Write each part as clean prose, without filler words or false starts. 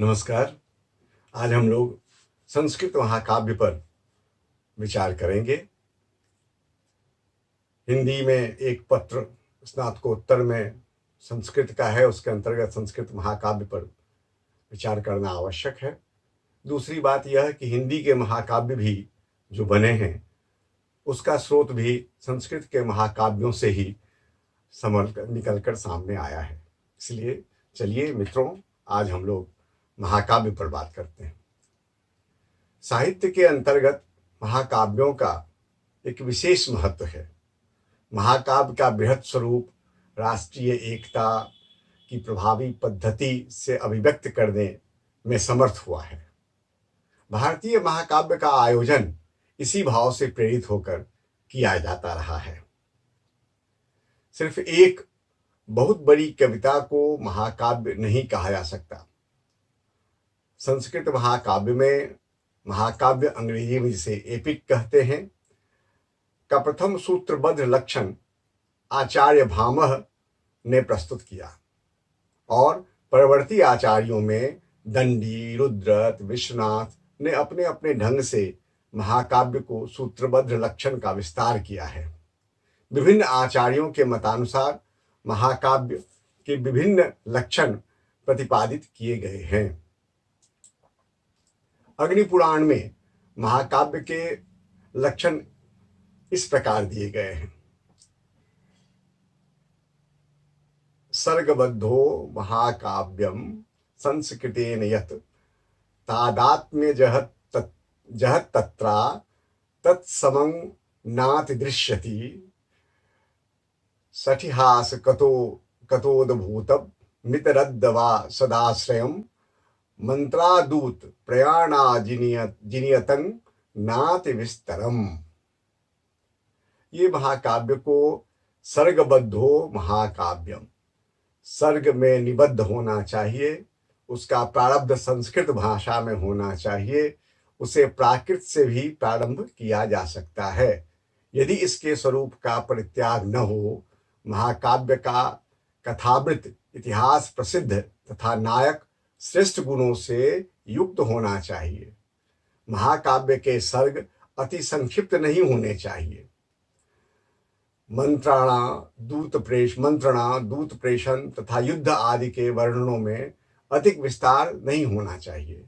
नमस्कार। आज हम लोग संस्कृत महाकाव्य पर विचार करेंगे। हिंदी में एक पत्र स्नातकोत्तर में संस्कृत का है, उसके अंतर्गत संस्कृत महाकाव्य पर विचार करना आवश्यक है। दूसरी बात यह है कि हिंदी के महाकाव्य भी जो बने हैं उसका स्रोत भी संस्कृत के महाकाव्यों से ही निकल कर सामने आया है। इसलिए चलिए मित्रों, आज हम लोग महाकाव्य पर बात करते हैं। साहित्य के अंतर्गत महाकाव्यों का एक विशेष महत्व है। महाकाव्य का बृहत स्वरूप राष्ट्रीय एकता की प्रभावी पद्धति से अभिव्यक्त करने में समर्थ हुआ है। भारतीय महाकाव्य का आयोजन इसी भाव से प्रेरित होकर किया जाता रहा है। सिर्फ एक बहुत बड़ी कविता को महाकाव्य नहीं कहा जा सकता। संस्कृत महाकाव्य में, महाकाव्य अंग्रेजी में जिसे एपिक कहते हैं, का प्रथम सूत्रबद्ध लक्षण आचार्य भामह ने प्रस्तुत किया और परवर्ती आचार्यों में दंडी, रुद्रट, विश्वनाथ ने अपने अपने ढंग से महाकाव्य को सूत्रबद्ध लक्षण का विस्तार किया है। विभिन्न आचार्यों के मतानुसार महाकाव्य के विभिन्न लक्षण प्रतिपादित किए गए हैं। अग्नि पुराण में महाकाव्य के लक्षण इस प्रकार दिए गए हैं। सर्गबद्धो महाकाव्यम संस्कृतेन यत् तादात्म्य जहत् तत्रा तत्समं नाति दृश्यति सठिहास कतोद्भूतं मितरद्दवा सदाश्रयम् मंत्रादूत प्रयाणा जिनियतं नाति विस्तरम। ये महाकाव्य को सर्गबद्धो महाकाव्यम, सर्ग में निबद्ध होना चाहिए, उसका प्रारब्ध संस्कृत भाषा में होना चाहिए, उसे प्राकृत से भी प्रारंभ किया जा सकता है। यदि इसके स्वरूप का परित्याग न हो, महाकाव्य का कथावृत इतिहास प्रसिद्ध तथा नायक श्रेष्ठ गुणों से युक्त होना चाहिए। महाकाव्य के सर्ग अति संक्षिप्त नहीं होने चाहिए। मंत्रणा, दूत प्रेषण तथा युद्ध आदि के वर्णनों में अधिक विस्तार नहीं होना चाहिए।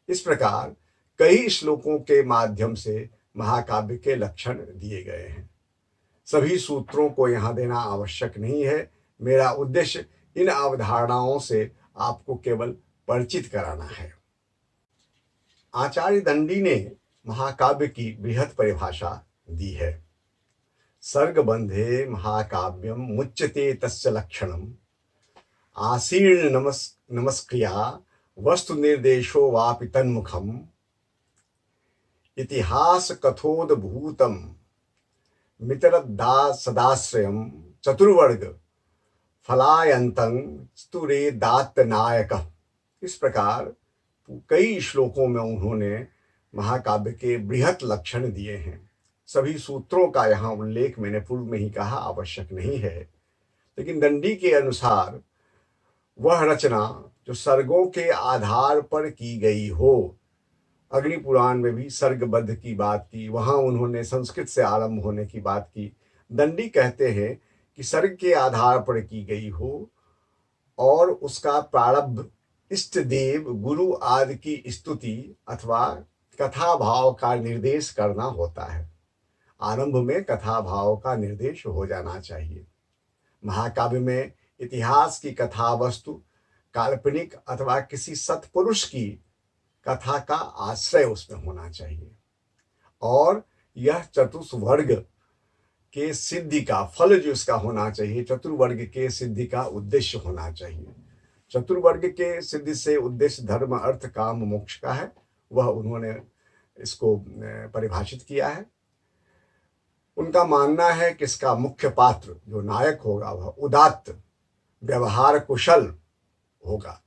इस प्रकार कई श्लोकों के माध्यम से महाकाव्य के लक्षण दिए गए हैं। सभी सूत्रों को यहाँ देना आवश्यक नहीं है। मेरा उद्देश्य इन अवधारणाओं से आपको केवल परिचित कराना है। आचार्य दंडी ने महाकाव्य की बृहत परिभाषा दी है। सर्गबंधे महाकाव्यम मुच्यते तस्य लक्षणम आसीर्ण नमस्क्रिया वस्तु निर्देशो वापि तन्मुखम इतिहास कथोद्भूतम मितरद्दा सदाश्रयम चतुर्वर्ग फलायंतं स्तुरेदात्त नायक। इस प्रकार कई श्लोकों में उन्होंने महाकाव्य के बृहत लक्षण दिए हैं। सभी सूत्रों का यहाँ उल्लेख मैंने पूर्व में ही कहा आवश्यक नहीं है, लेकिन दंडी के अनुसार वह रचना जो सर्गों के आधार पर की गई हो, अग्नि पुराण में भी सर्गबद्ध की बात की, वहाँ उन्होंने संस्कृत से आरंभ होने की बात की। दंडी कहते हैं कि सर्ग के आधार पर की गई हो और उसका प्रारंभ इष्ट देव, गुरु आदि की स्तुति अथवा कथा भाव का निर्देश करना होता है। आरंभ में कथा भाव का निर्देश हो जाना चाहिए। महाकाव्य में इतिहास की कथा वस्तु काल्पनिक अथवा किसी सत्पुरुष की कथा का आश्रय उसमें होना चाहिए और यह चतुर्वर्ग के सिद्धि का फल जो इसका होना चाहिए, चतुर्वर्ग के सिद्धि का उद्देश्य होना चाहिए। चतुर्वर्ग के सिद्धि से उद्देश्य धर्म, अर्थ, काम, मोक्ष का है, वह उन्होंने इसको परिभाषित किया है। उनका मानना है कि इसका मुख्य पात्र जो नायक होगा वह उदात्त, व्यवहार कुशल होगा।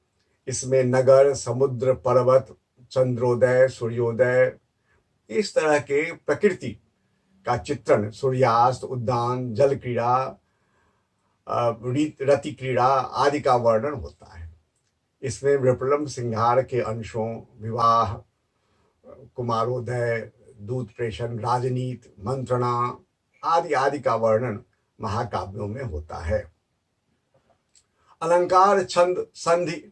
इसमें नगर, समुद्र, पर्वत, चंद्रोदय, सूर्योदय, इस तरह के प्रकृति का चित्रण, सूर्यास्त, उद्यान, जल क्रीड़ा, रति क्रीड़ा आदि का वर्णन होता है। इसमें विप्लव श्रृंगार के अंशों, विवाह, कुमारोदय, दूत प्रेषण, राजनीति, मंत्रणा आदि आदि का वर्णन महाकाव्यों में होता है। अलंकार, छंद, संधि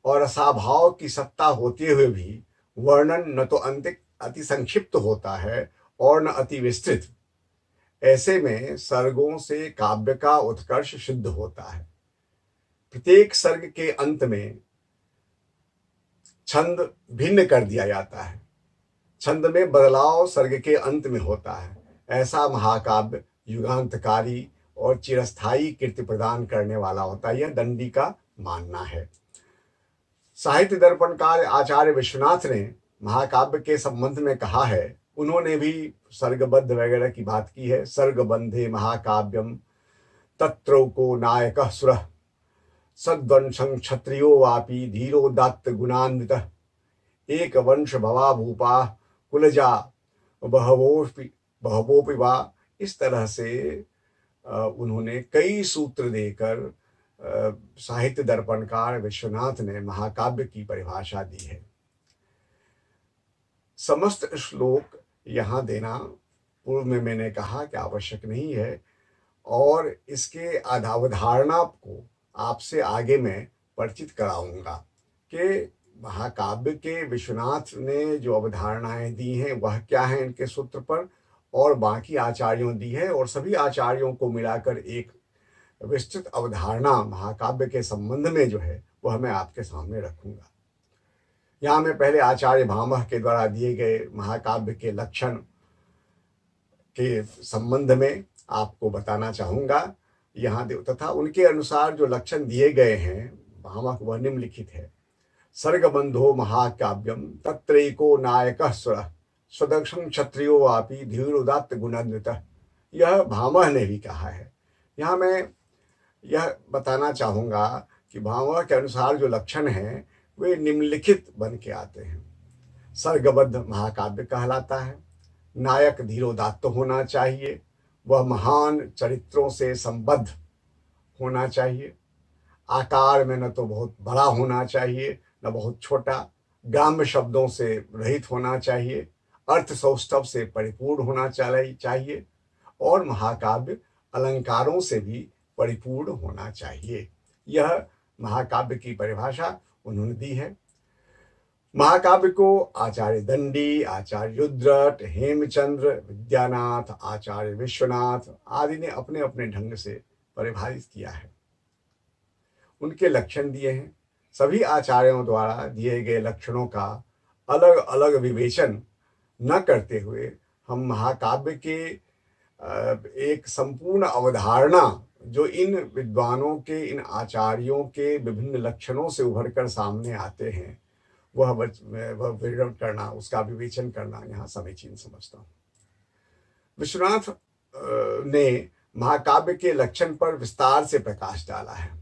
और रसाभाव की सत्ता होते हुए भी वर्णन न तो अति संक्षिप्त होता है और न अति विस्तृत। ऐसे में सर्गों से काव्य का उत्कर्ष सिद्ध होता है। प्रत्येक सर्ग के अंत में छंद भिन्न कर दिया जाता है। छंद में बदलाव सर्ग के अंत में होता है। ऐसा महाकाव्य युगांतकारी और चिरस्थायी कीर्ति प्रदान करने वाला होता है, यह दंडी का मानना है। साहित्य दर्पणकार आचार्य विश्वनाथ ने महाकाव्य के संबंध में कहा है, उन्होंने भी सर्गबद्ध वगैरह की बात की है। सर्गबंधे महाकाव्यम तत्रौको नायकः सुरः सद्वंशं क्षत्रियो वापि धीरोदात्त गुणान्वितः एक वंश भवा भूपा कुलजा बहवोपि वा। इस तरह से उन्होंने कई सूत्र देकर साहित्य दर्पणकार विश्वनाथ ने महाकाव्य की परिभाषा दी है। समस्त श्लोक यहाँ देना पूर्व में मैंने कहा कि आवश्यक नहीं है, और इसके अवधारणा को आपसे आगे मैं परिचित कराऊंगा कि महाकाव्य के विश्वनाथ ने जो अवधारणाएं दी हैं वह क्या है इनके सूत्र पर, और बाकी आचार्यों दी है, और सभी आचार्यों को मिलाकर एक विस्तृत अवधारणा महाकाव्य के संबंध में जो है वह मैं आपके सामने रखूंगा। यहाँ मैं पहले आचार्य भामह के द्वारा दिए गए महाकाव्य के लक्षण के संबंध में आपको बताना चाहूँगा यहाँ, तथा उनके अनुसार जो लक्षण दिए गए हैं भामह वह निम्नलिखित है। सर्गबंधो महाकाव्यम तत्रैको नायकः सुरः स्वदक्षं क्षत्रियो वापि धीरोदात्त गुणान्वितः। यह भामह ने भी कहा है। यहाँ मैं यह बताना चाहूँगा कि भामह के अनुसार जो लक्षण हैं वे निम्नलिखित बन के आते हैं। सर्गबद्ध महाकाव्य कहलाता है। नायक धीरोदात्त होना चाहिए, वह महान चरित्रों से संबद्ध होना चाहिए। आकार में न तो बहुत बड़ा होना चाहिए न बहुत छोटा, ग्राम्य शब्दों से रहित होना चाहिए, अर्थ सौष्ठव से परिपूर्ण होना चाहिए, और महाकाव्य अलंकारों से भी परिपूर्ण होना चाहिए। यह महाकाव्य की परिभाषा उन्होंने दी है। महाकाव्य को आचार्य दंडी, आचार्य रुद्रट, हेमचंद्र, विद्यानाथ, आचार्य विश्वनाथ आदि ने अपने अपने ढंग से परिभाषित किया है, उनके लक्षण दिए हैं। सभी आचार्यों द्वारा दिए गए लक्षणों का अलग अलग विवेचन न करते हुए हम महाकाव्य के एक संपूर्ण अवधारणा जो इन विद्वानों के, इन आचार्यों के विभिन्न लक्षणों से उभर कर सामने आते हैं वह विवरण करना, उसका विवेचन करना यहाँ समीचीन समझता हूँ। विश्वनाथ ने महाकाव्य के लक्षण पर विस्तार से प्रकाश डाला है।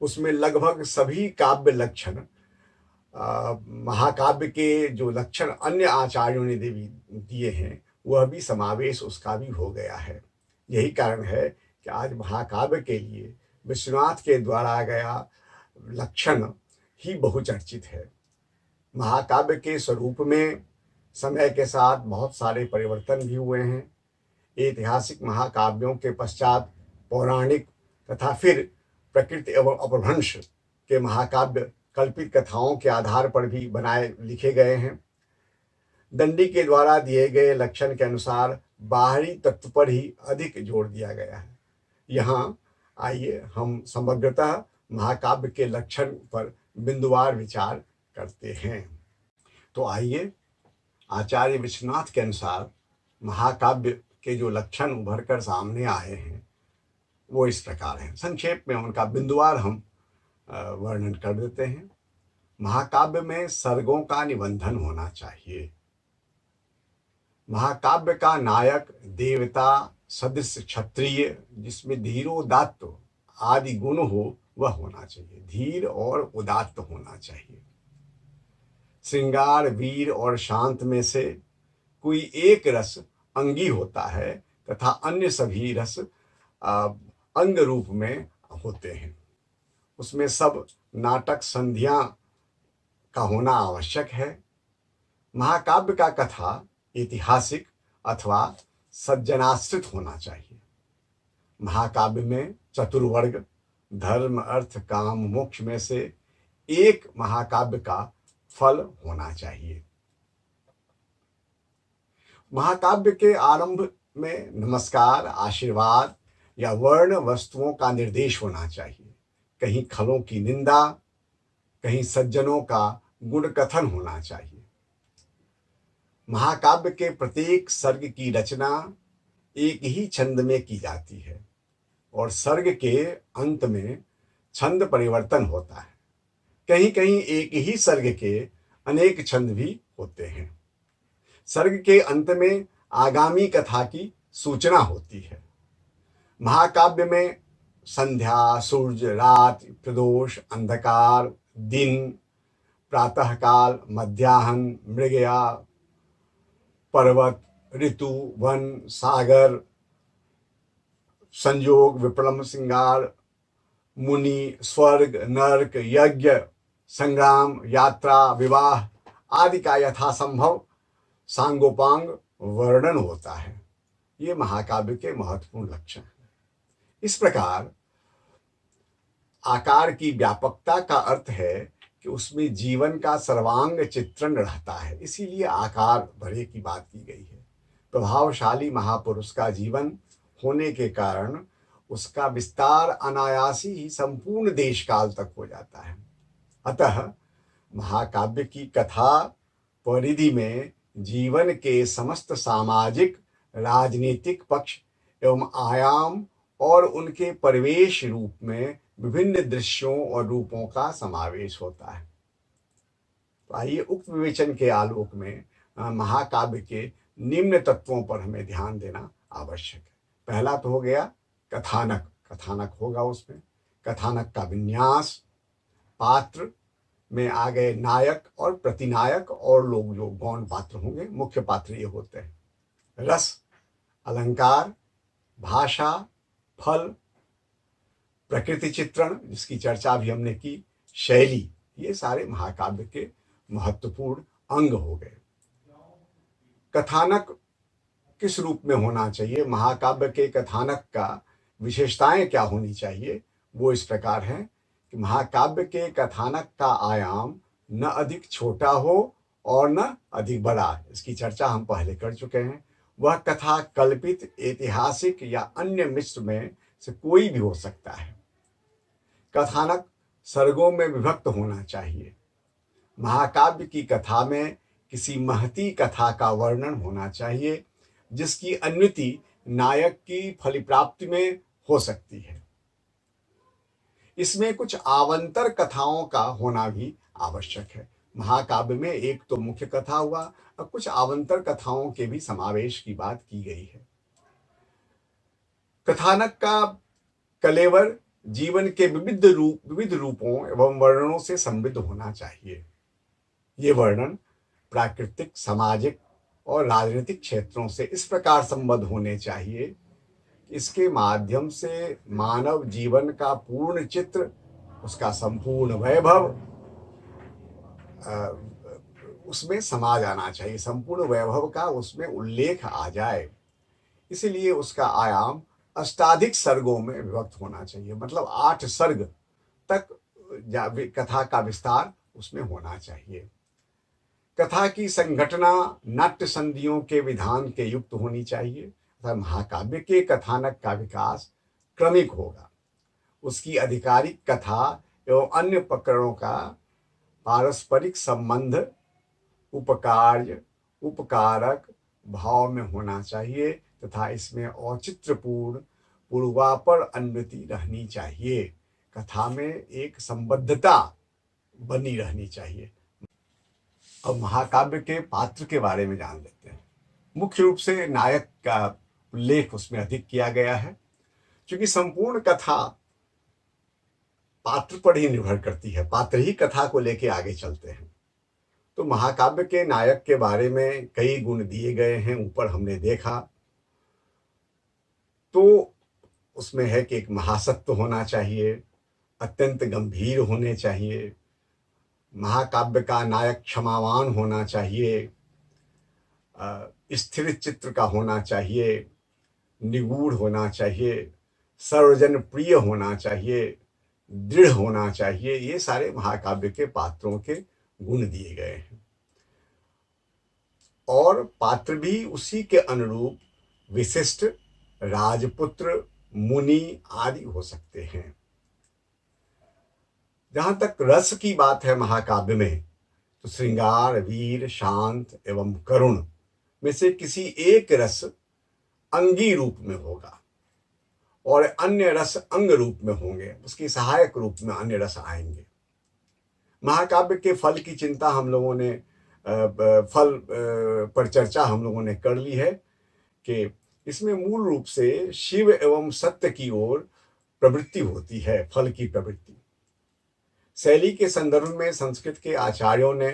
उसमें लगभग सभी काव्य लक्षण, महाकाव्य के जो लक्षण अन्य आचार्यों ने दिए हैं वह भी समावेश उसका भी हो गया है। यही कारण है कि आज महाकाव्य के लिए विश्वनाथ के द्वारा गया लक्षण ही बहुचर्चित है। महाकाव्य के स्वरूप में समय के साथ बहुत सारे परिवर्तन भी हुए हैं। ऐतिहासिक महाकाव्यों के पश्चात पौराणिक तथा फिर प्रकृति एवं अपभ्रंश के महाकाव्य कल्पित कथाओं के आधार पर भी बनाए लिखे गए हैं। दंडी के द्वारा दिए गए लक्षण के अनुसार बाहरी तत्व पर ही अधिक जोर दिया गया है। यहाँ आइए हम समग्रतः महाकाव्य के लक्षण पर बिंदुवार विचार करते हैं। तो आइए आचार्य विश्वनाथ के अनुसार महाकाव्य के जो लक्षण उभर कर सामने आए हैं वो इस प्रकार हैं। संक्षेप में उनका बिंदुवार हम वर्णन कर देते हैं। महाकाव्य में सर्गों का निबंधन होना चाहिए। महाकाव्य का नायक देवता सदृश क्षत्रिय जिसमें धीरोदात्त आदि गुण हो वह होना चाहिए। धीर और उदात्त होना चाहिए। श्रृंगार, वीर और शांत में से कोई एक रस अंगी होता है तथा अन्य सभी रस अंग रूप में होते हैं। उसमें सब नाटक संधियां का होना आवश्यक है। महाकाव्य का कथा ऐतिहासिक अथवा सज्जनाश्रित होना चाहिए। महाकाव्य में चतुर्वर्ग धर्म अर्थ काम मोक्ष में से एक महाकाव्य का फल होना चाहिए। महाकाव्य के आरंभ में नमस्कार आशीर्वाद या वर्ण वस्तुओं का निर्देश होना चाहिए। कहीं खलों की निंदा, कहीं सज्जनों का गुण कथन होना चाहिए। महाकाव्य के प्रत्येक सर्ग की रचना एक ही छंद में की जाती है और सर्ग के अंत में छंद परिवर्तन होता है। कहीं कहीं एक ही सर्ग के अनेक छंद भी होते हैं। सर्ग के अंत में आगामी कथा की सूचना होती है। महाकाव्य में संध्या, सूर्य, रात, प्रदोष, अंधकार, दिन, प्रातःकाल, मध्याह्न, मृगया, पर्वत, ऋतु, वन, सागर, संयोग, विप्लव, श्रृंगार, मुनि, स्वर्ग, नरक, यज्ञ, संग्राम, यात्रा, विवाह आदि का यथासंभव सांगोपांग वर्णन होता है। ये महाकाव्य के महत्वपूर्ण लक्षण हैं। इस प्रकार आकार की व्यापकता का अर्थ है कि उसमें जीवन का सर्वांग चित्रण रहता है, इसीलिए आकार भरे की बात की गई है। प्रभावशाली महापुरुष का जीवन होने के कारण उसका विस्तार अनायासी ही संपूर्ण देश काल तक हो जाता है। अतः महाकाव्य की कथा परिधि में जीवन के समस्त सामाजिक राजनीतिक पक्ष एवं आयाम और उनके परिवेश रूप में विभिन्न दृश्यों और रूपों का समावेश होता है। तो आइए उक्त विवेचन के आलोक में महाकाव्य के निम्न तत्वों पर हमें ध्यान देना आवश्यक है। पहला तो हो गया कथानक। कथानक होगा उसमें कथानक का विन्यास, पात्र में आ गए नायक और प्रतिनायक और लोग जो गौण पात्र होंगे, मुख्य पात्र ये होते हैं। रस, अलंकार, भाषा, फल, प्रकृति चित्रण जिसकी चर्चा भी हमने की, शैली, ये सारे महाकाव्य के महत्वपूर्ण अंग हो गए। कथानक किस रूप में होना चाहिए, महाकाव्य के कथानक का विशेषताएं क्या होनी चाहिए, वो इस प्रकार है कि महाकाव्य के कथानक का आयाम न अधिक छोटा हो और न अधिक बड़ा। इसकी चर्चा हम पहले कर चुके हैं। वह कथा कल्पित, ऐतिहासिक या अन्य मिश्र में से कोई भी हो सकता है। कथानक सर्गों में विभक्त होना चाहिए। महाकाव्य की कथा में किसी महती कथा का वर्णन होना चाहिए जिसकी अन्वति नायक की फलिप्राप्ति में हो सकती है। इसमें कुछ आवांतर कथाओं का होना भी आवश्यक है। महाकाव्य में एक तो मुख्य कथा हुआ और कुछ आवांतर कथाओं के भी समावेश की बात की गई है। कथानक का कलेवर जीवन के विविध रूपों एवं वर्णनों से समृद्ध होना चाहिए। ये वर्णन प्राकृतिक, सामाजिक और राजनीतिक क्षेत्रों से इस प्रकार संबद्ध होने चाहिए, इसके माध्यम से मानव जीवन का पूर्ण चित्र, उसका संपूर्ण वैभव उसमें समा जाना चाहिए, संपूर्ण वैभव का उसमें उल्लेख आ जाए। इसीलिए उसका आयाम अष्टाधिक सर्गों में विभक्त होना चाहिए, मतलब 8 सर्ग तक कथा का विस्तार उसमें होना चाहिए। कथा की संघटना नाट्य संधियों के विधान के युक्त होनी चाहिए। महाकाव्य के कथानक का विकास क्रमिक होगा। उसकी आधिकारिक कथा एवं अन्य प्रकरणों का पारस्परिक संबंध उपकार्य उपकारक भाव में होना चाहिए तथा इसमें औचित्यपूर्ण पूर्वापर अन्वति रहनी चाहिए। कथा में एक संबद्धता बनी रहनी चाहिए। अब महाकाव्य के पात्र के बारे में जान लेते हैं। मुख्य रूप से नायक का उल्लेख उसमें अधिक किया गया है, क्योंकि संपूर्ण कथा पात्र पर ही निर्भर करती है। पात्र ही कथा को लेके आगे चलते हैं। तो महाकाव्य के नायक के बारे में कई गुण दिए गए हैं, ऊपर हमने देखा। तो उसमें है कि एक महासत्व होना चाहिए, अत्यंत गंभीर होने चाहिए। महाकाव्य का नायक क्षमावान होना चाहिए, स्थिर चित्र का होना चाहिए, निगूढ़ होना चाहिए, सर्वजन प्रिय होना चाहिए, दृढ़ होना चाहिए। ये सारे महाकाव्य के पात्रों के गुण दिए गए हैं और पात्र भी उसी के अनुरूप विशिष्ट, राजपुत्र, मुनि आदि हो सकते हैं। जहां तक रस की बात है महाकाव्य में, तो श्रृंगार, वीर, शांत एवं करुण में से किसी एक रस अंगी रूप में होगा और अन्य रस अंग रूप में होंगे, उसकी सहायक रूप में अन्य रस आएंगे। महाकाव्य के फल की चिंता हम लोगों ने फल पर चर्चा हम लोगों ने कर ली है कि इसमें मूल रूप से शिव एवं सत्य की ओर प्रवृत्ति होती है, फल की प्रवृत्ति। शैली के संदर्भ में संस्कृत के आचार्यों ने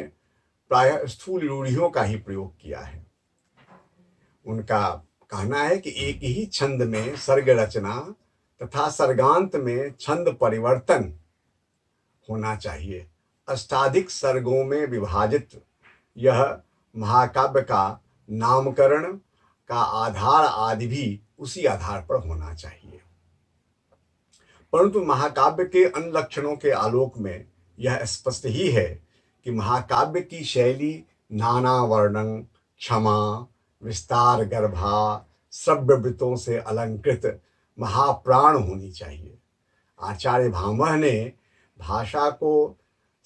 प्रायः स्थूल रूढ़ियों का ही प्रयोग किया है। उनका कहना है कि एक ही छंद में सर्ग रचना तथा सर्गांत में छंद परिवर्तन होना चाहिए। अष्टाधिक सर्गों में विभाजित यह महाकाव्य का नामकरण का आधार आदि भी उसी आधार पर होना चाहिए। परंतु महाकाव्य के अन्य लक्षणों के आलोक में यह स्पष्ट ही है कि महाकाव्य की शैली नाना वर्णन, क्षमा, विस्तार गर्भा, श्रव्यवृत्तों से अलंकृत महाप्राण होनी चाहिए। आचार्य भामह ने भाषा को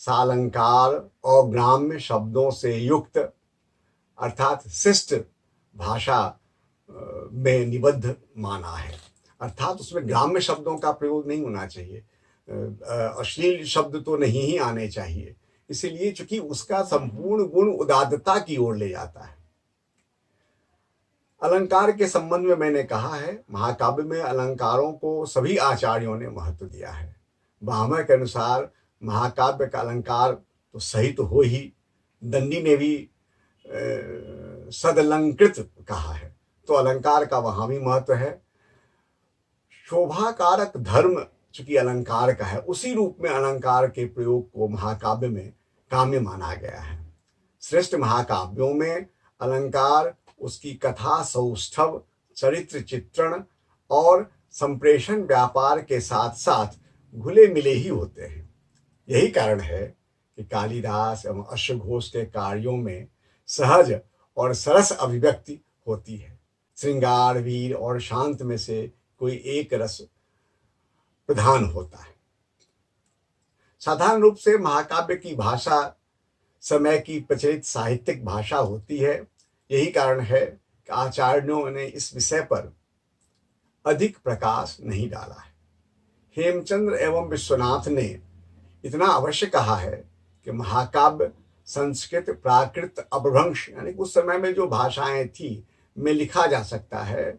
सालंकार और ग्राम्य शब्दों से युक्त अर्थात शिष्ट भाषा में निबद्ध माना है, अर्थात उसमें ग्राम्य शब्दों का प्रयोग नहीं होना चाहिए, अश्लील शब्द तो नहीं ही आने चाहिए। इसीलिए चूंकि उसका संपूर्ण गुण उदात्तता की ओर ले जाता है। अलंकार के संबंध में मैंने कहा है, महाकाव्य में अलंकारों को सभी आचार्यों ने महत्व दिया है। भामह के अनुसार महाकाव्य का अलंकार तो सही तो हो ही, दंडी ने भी सदलंकृत कहा है, तो अलंकार का वहां भी महत्व है। शोभाकारक धर्म चूंकि अलंकार का है, उसी रूप में अलंकार के प्रयोग को महाकाव्य में काम्य माना गया है। श्रेष्ठ महाकाव्यों में अलंकार उसकी कथा, सौष्ठव, चरित्र चित्रण और संप्रेषण व्यापार के साथ साथ घुले मिले ही होते हैं। यही कारण है कि कालिदास एवं अश्वघोष के कार्यों में सहज और सरस अभिव्यक्ति होती है। श्रृंगार, वीर और शांत में से कोई एक रस प्रधान होता है। साधारण रूप से महाकाव्य की भाषा समय की प्रचलित साहित्यिक भाषा होती है। यही कारण है कि आचार्यों ने इस विषय पर अधिक प्रकाश नहीं डाला है। हेमचंद्र एवं विश्वनाथ ने इतना अवश्य कहा है कि महाकाव्य संस्कृत प्राकृत अपभ्रंश यानी उस समय में जो भाषाएं थी में लिखा जा सकता है,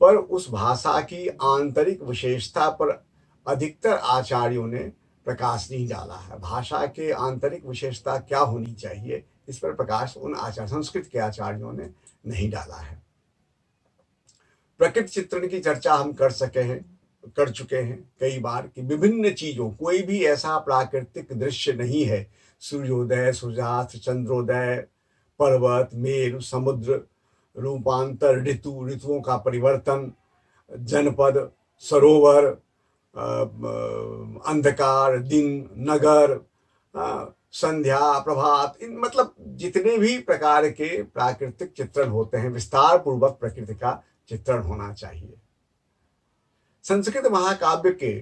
पर उस भाषा की आंतरिक विशेषता पर अधिकतर आचार्यों ने प्रकाश नहीं डाला है। भाषा के आंतरिक विशेषता क्या होनी चाहिए, इस पर प्रकाश उन संस्कृत के आचार्यों ने नहीं डाला है। प्रकृति चित्रण की चर्चा हम कर चुके हैं कई बार कि विभिन्न चीजों, कोई भी ऐसा प्राकृतिक दृश्य नहीं है, सूर्योदय, सूर्यास्त, चंद्रोदय, पर्वत, मेरु, समुद्र, रूपांतर, ऋतुओं का परिवर्तन, जनपद, सरोवर, अंधकार, दिन, नगर, संध्या, प्रभात, इन मतलब जितने भी प्रकार के प्राकृतिक चित्रण होते हैं, विस्तार पूर्वक प्रकृति का चित्रण होना चाहिए। संस्कृत महाकाव्य के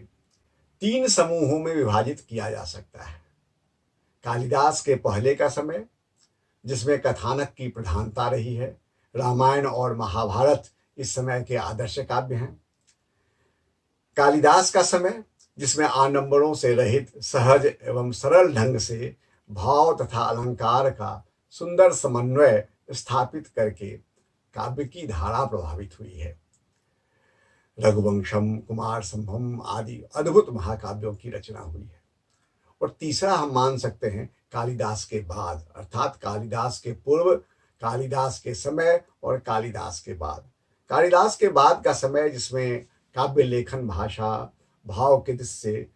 3 समूहों में विभाजित किया जा सकता है। कालिदास के पहले का समय, जिसमें कथानक की प्रधानता रही है। रामायण और महाभारत इस समय के आदर्श काव्य हैं। कालिदास का समय, जिसमें आडंबरों से रहित सहज एवं सरल ढंग से भाव तथा अलंकार का सुंदर समन्वय स्थापित करके काव्य की धारा प्रभावित हुई है। रघुवंशम, कुमार संभवम आदि अद्भुत महाकाव्यों की रचना हुई है। और तीसरा हम मान सकते हैं कालिदास के बाद, अर्थात कालिदास के पूर्व, कालिदास के समय और कालिदास के बाद। कालिदास के बाद का समय, जिसमें काव्य लेखन, भाषा, भाव के दृष्टि से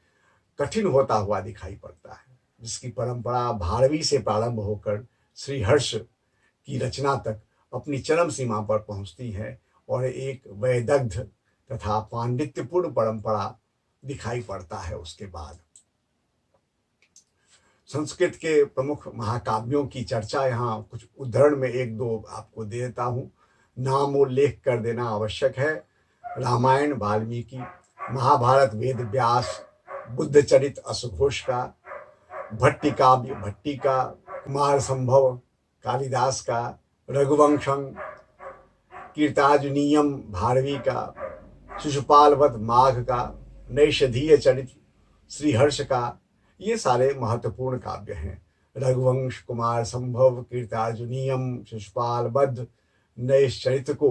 कठिन होता हुआ दिखाई पड़ता है, जिसकी परंपरा भारवी से प्रारंभ होकर श्रीहर्ष की रचना तक अपनी चरम सीमा पर पहुंचती है और एक वैदग्ध तथा पांडित्यपूर्ण परंपरा दिखाई पड़ता है। उसके बाद संस्कृत के प्रमुख महाकाव्यों की चर्चा यहाँ कुछ उद्धरण में एक दो आपको दे देता हूँ, नाम उल्लेख कर देना आवश्यक है। रामायण वाल्मीकि, महाभारत वेद व्यास, बुद्ध चरित अशोघोष का, भट्टी काव्य भट्टी का, कुमार संभव कालिदास का, रघुवंशम कीर्तार्जुनीयम भारवी का, शिशुपालवध माघ का, नैषधीय चरित श्रीहर्ष का, ये सारे महत्वपूर्ण काव्य हैं। रघुवंश, कुमार संभव, कीर्तार्जुनीयम, शिशुपालवध, नैषचरित को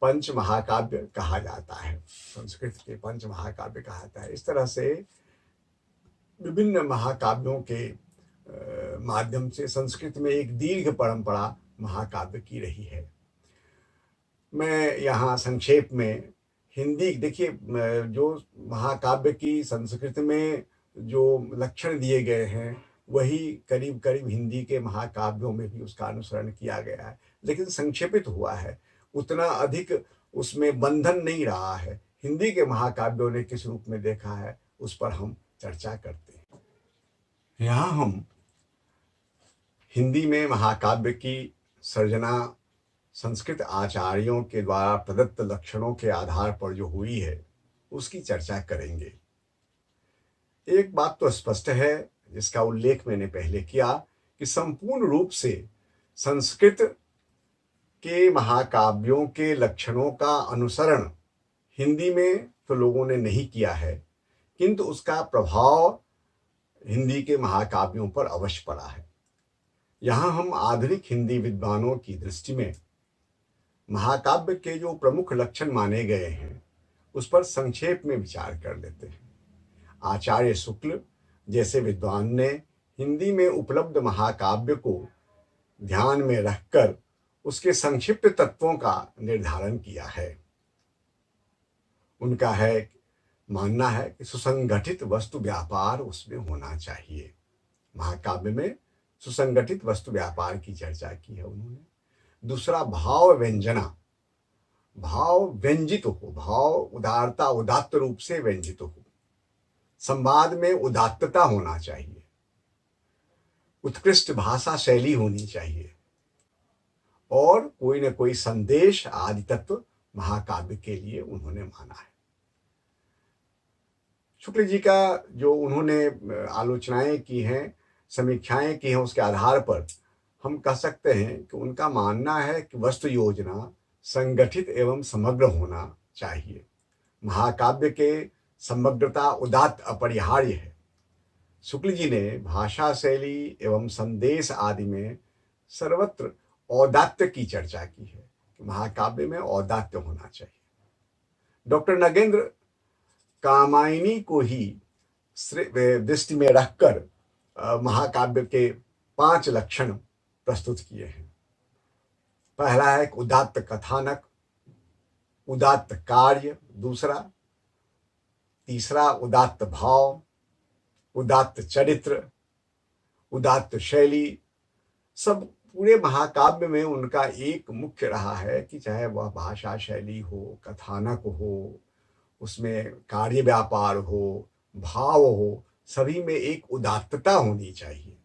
पंच महाकाव्य कहा जाता है, संस्कृत के पंच महाकाव्य कहा जाता है। इस तरह से विभिन्न महाकाव्यों के माध्यम से संस्कृत में एक दीर्घ परंपरा महाकाव्य की रही है। मैं यहाँ संक्षेप में हिंदी, देखिए जो महाकाव्य की संस्कृत में जो लक्षण दिए गए हैं वही करीब करीब हिंदी के महाकाव्यों में भी उसका अनुसरण किया गया है, लेकिन संक्षेपित हुआ है, उतना अधिक उसमें बंधन नहीं रहा है। हिंदी के महाकाव्यों ने किस रूप में देखा है उस पर हम चर्चा करते हैं। यहाँ हम हिंदी में महाकाव्य की सर्जना संस्कृत आचार्यों के द्वारा प्रदत्त लक्षणों के आधार पर जो हुई है उसकी चर्चा करेंगे। एक बात तो स्पष्ट है, जिसका उल्लेख मैंने पहले किया, कि संपूर्ण रूप से संस्कृत के महाकाव्यों के लक्षणों का अनुसरण हिंदी में तो लोगों ने नहीं किया है, किंतु उसका प्रभाव हिंदी के महाकाव्यों पर अवश्य पड़ा है। यहाँ हम आधुनिक हिंदी विद्वानों की दृष्टि में महाकाव्य के जो प्रमुख लक्षण माने गए हैं उस पर संक्षेप में विचार कर लेते हैं। आचार्य शुक्ल जैसे विद्वान ने हिंदी में उपलब्ध महाकाव्य को ध्यान में रखकर उसके संक्षिप्त तत्वों का निर्धारण किया है। उनका मानना है कि सुसंगठित वस्तु व्यापार उसमें होना चाहिए। महाकाव्य में सुसंगठित वस्तु व्यापार की चर्चा की है उन्होंने। दूसरा, भाव व्यंजना, भाव व्यंजित हो, भाव उदारता उदात्त रूप से व्यंजित हो, संवाद में उदात्तता होना चाहिए, उत्कृष्ट भाषा शैली होनी चाहिए और कोई न कोई संदेश आदि तत्व महाकाव्य के लिए उन्होंने माना है। शुक्ल जी का जो उन्होंने आलोचनाएं की हैं, समीक्षाएं की हैं, उसके आधार पर हम कह सकते हैं कि उनका मानना है कि वस्तु योजना संगठित एवं समग्र होना चाहिए। महाकाव्य के समग्रता उदात्त अपरिहार्य है। शुक्ल जी ने भाषा शैली एवं संदेश आदि में सर्वत्र औदात्य की चर्चा की है कि महाकाव्य में औदात्य होना चाहिए। डॉक्टर नगेंद्र कामायनी को ही दृष्टि में रखकर महाकाव्य के 5 लक्षण प्रस्तुत किए हैं। पहला है उदात्त कथानक, उदात्त कार्य, दूसरा, तीसरा उदात्त भाव, उदात्त चरित्र, उदात्त शैली। सब पूरे महाकाव्य में उनका एक मुख्य रहा है कि चाहे वह भाषा शैली हो, कथानक हो, उसमें कार्य व्यापार हो, भाव हो, सभी में एक उदात्तता होनी चाहिए।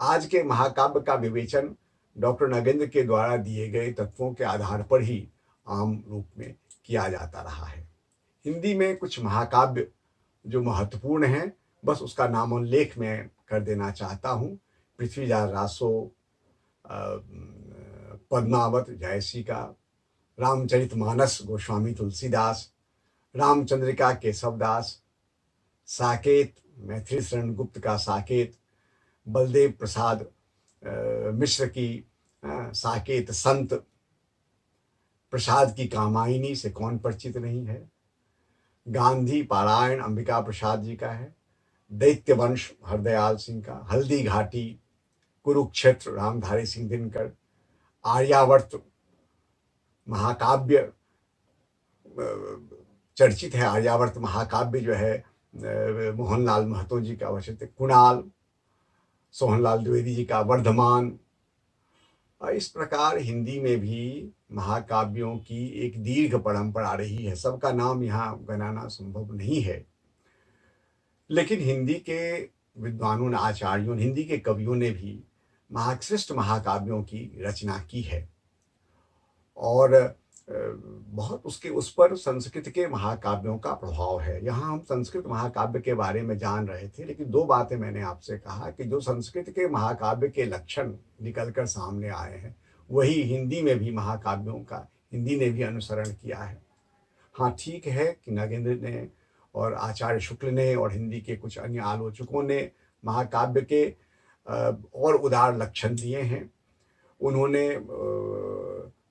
आज के महाकाव्य का विवेचन डॉक्टर नगेंद्र के द्वारा दिए गए तत्वों के आधार पर ही आम रूप में किया जाता रहा है। हिंदी में कुछ महाकाव्य जो महत्वपूर्ण हैं, बस उसका नामोल्लेख मैं कर देना चाहता हूँ। पृथ्वीराज रासो, पद्मावत जयसी का, रामचरितमानस गोस्वामी तुलसीदास, रामचंद्रिका केशवदास, साकेत मैथिली शरण गुप्त का साकेत, बलदेव प्रसाद मिश्र की साकेत संत, प्रसाद की कामायनी से कौन परिचित नहीं है, गांधी पारायण अंबिका प्रसाद जी का है, दैत्यवंश हरदयाल सिंह का, हल्दी घाटी, कुरुक्षेत्र रामधारी सिंह दिनकर, आर्यावर्त महाकाव्य चर्चित है। आर्यावर्त महाकाव्य जो है मोहनलाल महतो जी का वैसे कुणाल, सोहनलाल द्विवेदी जी का वर्धमान। और इस प्रकार हिंदी में भी महाकाव्यों की एक दीर्घ परंपरा रही है। सबका नाम यहाँ गिनाना संभव नहीं है, लेकिन हिंदी के विद्वानों ने, आचार्यों ने, हिंदी के कवियों ने भी श्रेष्ठ महाकाव्यों की रचना की है। और बहुत उस पर संस्कृत के महाकाव्यों का प्रभाव है। यहाँ हम संस्कृत महाकाव्य के बारे में जान रहे थे, लेकिन दो बातें मैंने आपसे कहा कि जो संस्कृत के महाकाव्य के लक्षण निकल कर सामने आए हैं, वही हिंदी में भी महाकाव्यों का हिंदी ने भी अनुसरण किया है। हाँ, ठीक है कि नगेंद्र ने और आचार्य शुक्ल ने और हिंदी के कुछ अन्य आलोचकों ने महाकाव्य के और उदार लक्षण दिए हैं। उन्होंने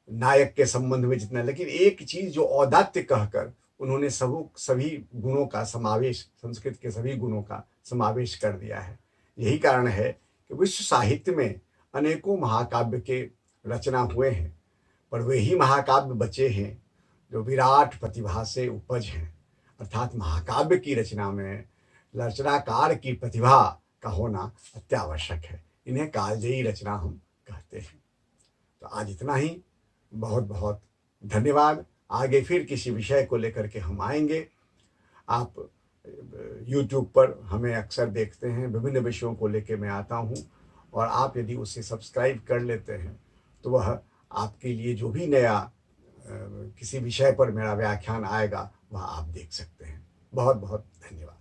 नायक के संबंध में जितना, लेकिन एक चीज जो औदात्य कहकर उन्होंने सभी गुणों का समावेश, संस्कृत के सभी गुणों का समावेश कर दिया है। यही कारण है कि विश्व साहित्य में अनेकों महाकाव्य के रचना हुए हैं, पर वही महाकाव्य बचे हैं जो विराट प्रतिभा से उपज हैं। अर्थात महाकाव्य की रचना में रचनाकार की प्रतिभा का होना अत्यावश्यक है। इन्हें कालजयी रचना हम कहते हैं। तो आज इतना ही। बहुत बहुत धन्यवाद। आगे फिर किसी विषय को लेकर के हम आएंगे। आप YouTube पर हमें अक्सर देखते हैं, विभिन्न विषयों को लेकर मैं आता हूँ, और आप यदि उसे सब्सक्राइब कर लेते हैं तो वह आपके लिए जो भी नया किसी विषय पर मेरा व्याख्यान आएगा वह आप देख सकते हैं। बहुत बहुत धन्यवाद।